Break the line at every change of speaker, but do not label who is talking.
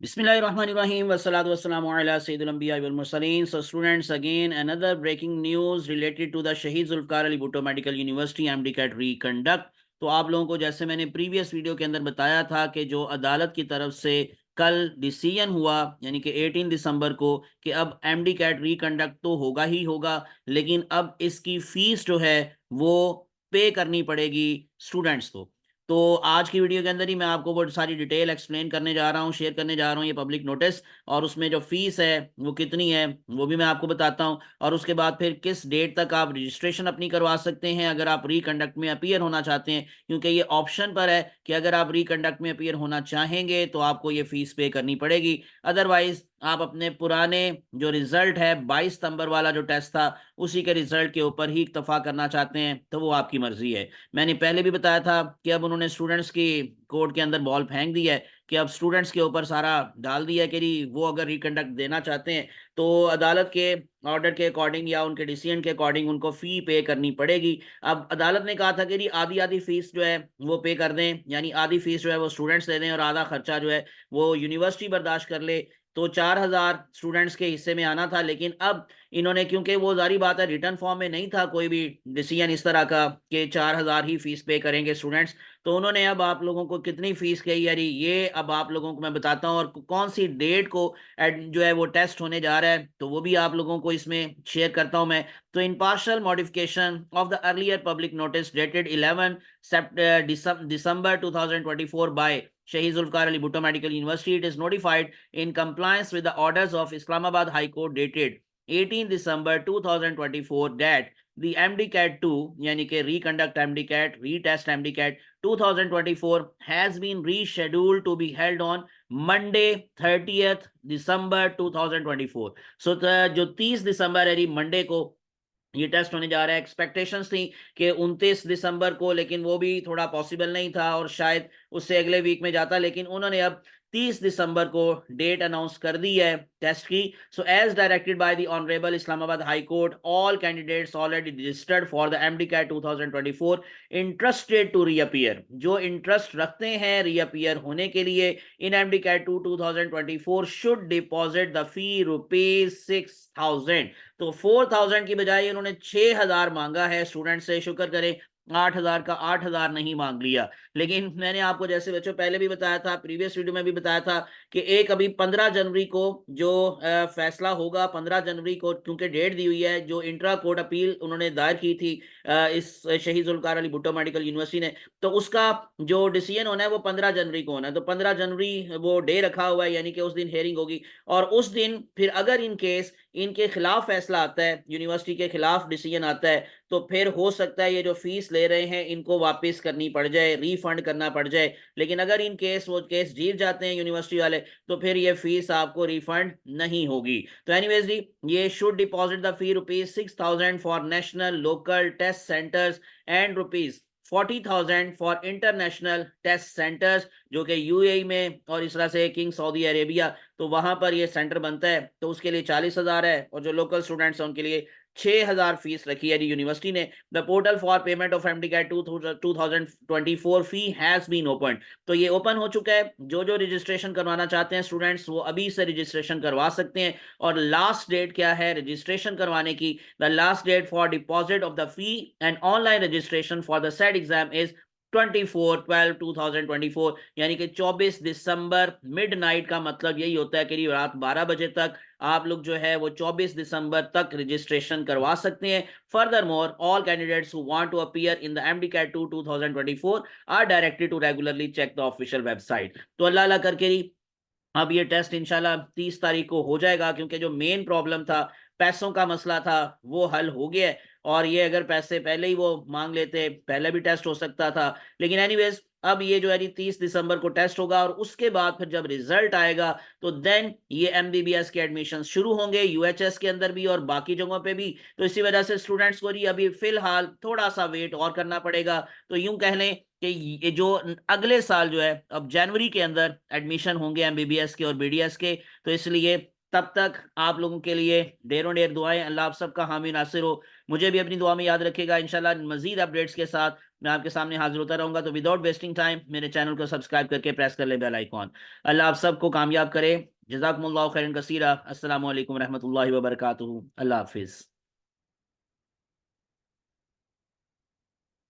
Bismillahirrahmanirrahim. Wassalatu wassalamu ala Sayyidul Anbiya wal Mursaleen. So students, again another breaking news related to the Shahid Zulfikar Ali Bhutto Medical University MDCAT reconduct. तो आप लोगों को जैसे मैंने previous video के अंदर बताया था कि जो अदालत की तरफ से कल डिसीजन हुआ यानी कि 18 दिसंबर को कि अब एमडी कैट रिकंडक्ट तो होगा ही होगा, लेकिन अब इसकी फीस जो है वो पे करनी पड़ेगी स्टूडेंट्स को। तो आज की वीडियो के अंदर ही मैं आपको वो सारी डिटेल एक्सप्लेन करने जा रहा हूँ, शेयर करने जा रहा हूँ ये पब्लिक नोटिस, और उसमें जो फीस है वो कितनी है वो भी मैं आपको बताता हूँ। और उसके बाद फिर किस डेट तक आप रजिस्ट्रेशन अपनी करवा सकते हैं अगर आप रिकंडक्ट में अपीयर होना चाहते हैं, क्योंकि ये ऑप्शन पर है कि अगर आप रिकंडक्ट में अपीयर होना चाहेंगे तो आपको ये फीस पे करनी पड़ेगी। अदरवाइज आप अपने पुराने जो रिजल्ट है 22 सितंबर वाला जो टेस्ट था उसी के रिजल्ट के ऊपर ही इक्तफा करना चाहते हैं तो वो आपकी मर्जी है। मैंने पहले भी बताया था कि अब उन्होंने स्टूडेंट्स की कोर्ट के अंदर बॉल फेंक दी है कि अब स्टूडेंट्स के ऊपर सारा डाल दिया है कि वो अगर रिकंडक्ट देना चाहते हैं तो अदालत के ऑर्डर के अकॉर्डिंग या उनके डिसीजन के अकॉर्डिंग उनको फी पे करनी पड़ेगी। अब अदालत ने कहा था कि आधी आधी फीस जो है वो पे कर दें, यानी आधी फीस जो है वो स्टूडेंट्स दे दें और आधा खर्चा जो है वो यूनिवर्सिटी बर्दाश्त कर ले। तो 4,000 स्टूडेंट्स के हिस्से में आना था, लेकिन अब इन्होंने, क्योंकि वो जारी बात है रिटर्न फॉर्म में नहीं था कोई भी डिसीजन इस तरह का कि 4,000 ही फीस पे करेंगे स्टूडेंट्स, तो उन्होंने अब आप लोगों को कितनी फीस कही यारी ये अब आप लोगों को मैं बताता हूँ, और कौन सी डेट को जो है वो टेस्ट होने जा रहा है तो वो भी आप लोगों को इसमें शेयर करता हूँ मैं। तो इन partial modification of the earlier public notice dated 11 December 2024 by Shahid Zulfikar Ali Bhutto Medical University, it is notified in compliance with the orders of Islamabad High Court dated 18 December 2024 that the MDCAT 2 यानी कि reconduct MDCAT, retest MDCAT 2024 has been rescheduled to be held on Monday 30th December 2024. So जो 30 दिसंबर है Monday को ये test होने जा रहा है। एक्सपेक्टेशंस थी कि 29 दिसंबर को, लेकिन वो भी थोड़ा पॉसिबल नहीं था और शायद उससे अगले वीक में जाता, लेकिन उन्होंने अब 30 दिसंबर को डेट अनाउंस कर दी है टेस्ट की। So as directed by the honourable Islamabad high court, all candidates already registered for the MDCAT 2024 interested to reappear, जो इंटरेस्ट रखते हैं रीअपियर होने के लिए in MDCAT 2024 should deposit the fee ₹6,000। तो 4,000 की बजाय उन्होंने 6,000 मांगा है स्टूडेंट से। शुक्र करें 8,000 का 8,000 नहीं मांग लिया। लेकिन मैंने आपको जैसे बच्चों पहले भी बताया था, प्रीवियस वीडियो में भी बताया था कि एक अभी 15 जनवरी को जो फैसला होगा, 15 जनवरी को क्योंकि डेट दी हुई है, जो इंट्रा कोर्ट अपील उन्होंने दायर की थी इस शहीद जुल्फ़िकार अली भुट्टो मेडिकल यूनिवर्सिटी ने, तो उसका जो डिसीजन होना है वो 15 जनवरी को होना है। तो 15 जनवरी वो डे रखा हुआ है, यानी कि उस दिन हेयरिंग होगी और उस दिन फिर अगर इन केस इनके खिलाफ फैसला आता है, यूनिवर्सिटी के खिलाफ डिसीजन आता है, तो फिर हो सकता है ये जो फीस ले रहे हैं इनको वापस करनी पड़ जाए, रीफंड करना पड़ जाए। लेकिन अगर इन केस वो केस जीत जाते हैं यूनिवर्सिटी वाले तो फिर ये फीस आपको रिफंड नहीं होगी। तो एनीवेज जी, ये should deposit the fee ₹6,000 for national local test centres and ₹40,000 for international test centres, जो कि यूएई में और इस तरह से किंग सऊदी अरेबिया, तो वहां पर ये सेंटर बनता है, तो उसके लिए 40,000 है और जो लोकल स्टूडेंट्स हैं उनके लिए 6,000 फीस रखी है यूनिवर्सिटी ने। The portal for payment of MDCAT 2024 fee has been open, तो ये ओपन हो चुका है। जो जो रजिस्ट्रेशन करवाना चाहते हैं स्टूडेंट्स वो अभी से रजिस्ट्रेशन करवा सकते हैं। और लास्ट डेट क्या है रजिस्ट्रेशन करवाने की? The last date for deposit of the fee and online registration for the set exam is 24/12/2024, यानी कि 24 दिसंबर मिडनाइट का मतलब यही होता है कि रात 12 बजे तक आप लोग जो है वो 24 दिसंबर तक रजिस्ट्रेशन करवा सकते हैं। Furthermore, all candidates who want to appear in the MDCAT 2 2024 are directed to regularly check the official website. तो अल्लाह अल्लाह करके अब ये टेस्ट इंशाल्लाह 30 तारीख को हो जाएगा, क्योंकि जो मेन प्रॉब्लम था, पैसों का मसला था, वो हल हो गया है। और ये अगर पैसे पहले ही वो मांग लेते, पहले भी टेस्ट हो सकता था। लेकिन एनीवेज अब ये जो है 30 दिसंबर को टेस्ट होगा और उसके बाद फिर जब रिजल्ट आएगा तो देन ये एमबीबीएस के एडमिशन शुरू होंगे यूएचएस के अंदर भी और बाकी जगहों पे भी। तो इसी वजह से स्टूडेंट्स को जी अभी फिलहाल थोड़ा सा वेट और करना पड़ेगा। तो यूं कह लें कि ये जो अगले साल जो है अब जनवरी के अंदर एडमिशन होंगे एमबीबीएस के और बीडीएस के, तो इसलिए तब तक आप लोगों के लिए ढेरों ढेर दुआएं। अल्लाह आप सबका हामी नासिर हो। मुझे भी अपनी दुआ में याद रखेगा। इंशाल्लाह मजीद अपडेट्स के साथ मैं आपके सामने हाजिर होता रहूंगा। तो विदाउट वेस्टिंग टाइम मेरे चैनल को सब्सक्राइब करके प्रेस कर ले बेल आइकॉन। अल्लाह आप सबको कामयाब करे। जज़ाकुमुल्लाहु खैरन कसीरा। अस्सलामु अलैकुम रहमतुल्लाहि व बरकातुहू। अल्लाह हाफिज़।